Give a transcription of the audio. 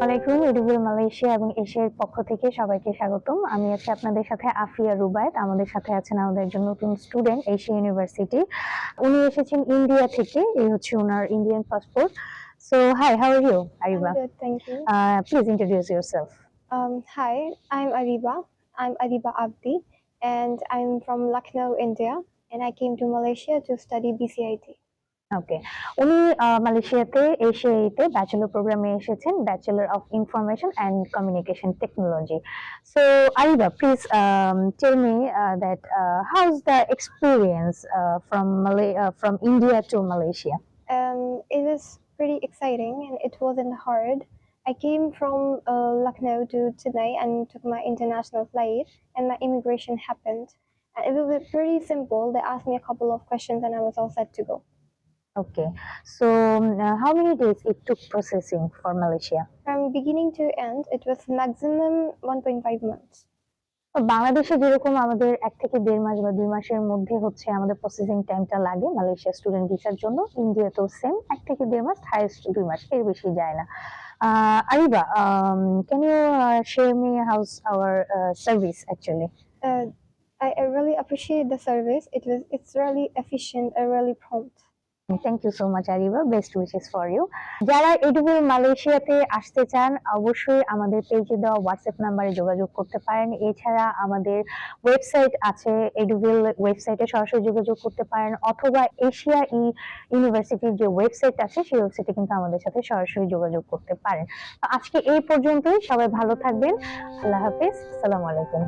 আলাইকুম, এডুবিল মালয়েশিয়া এবং এশিয়ার পক্ষ থেকে সবাইকে স্বাগতম। আমি আছি আপনাদের সাথে আফিয়া রুবায়েত। আমাদের সাথে আছেন আমাদের একজন নতুন স্টুডেন্ট এশিয়া ইউনিভার্সিটি। উনি এসেছেন ইন্ডিয়া থেকে। এই হচ্ছে উনার Indian passport. So hi, how are you, I'm Ariba? good, thank you. Please introduce yourself. Hi, I'm Ariba. I'm Ariba Abdi, and I'm from Lucknow, India, and I came to Malaysia to study BCIT. Okay, উনি মালয়েশিয়াতে এশিয়াতে bachelor প্রোগ্রামে এসেছেন, bachelor of information and communication technology. So Ariba, please tell me that how is the experience from India to Malaysia? It was pretty exciting, and it wasn't hard. I came from Lucknow to Chennai and took my international flight, and my immigration happened. And it was pretty simple. They asked me a couple of questions, and I was all set to go. Okay, so how many days it took processing for Malaysia? From beginning to end, it was maximum 1.5 months. বাংলাদেশে যেরকম আমাদের ১ থেকে ১.৫ মাস বা ২ মাসের মধ্যে হচ্ছে আমাদের processing টাইমটা লাগে মালয়েশিয়া স্টুডেন্ট ভিসার জন্য, ইন্ডিয়াতেও সেম ১ থেকে ১.৫ মাস, হাইয়েস্ট ২ মাস, এর বেশি যায় না। Ariba, can you share me how's our service actually? Uh, I really appreciate the service. It's really efficient and really prompt. Thank you so much Ariba, best wishes for you. যারা এডুবিল মালয়েশিয়াতে আসতে চান অবশ্যই আমাদের পেজে দেওয়া হোয়াটসঅ্যাপ নাম্বারে যোগাযোগ করতে পারেন। এছাড়া আমাদের ওয়েবসাইট আছে, এডুবিল ওয়েবসাইটে সরাসরি যোগাযোগ করতে পারেন, অথবা এশিয়া ইউনিভার্সিটির যে ওয়েবসাইট আছে সেই ওয়েবসাইটে কিন্তু আমাদের সাথে সরাসরি যোগাযোগ করতে পারেন। আজকে এই পর্যন্তই, সবাই ভালো থাকবেন। আল্লাহ হাফেজ, আসসালামু আলাইকুম।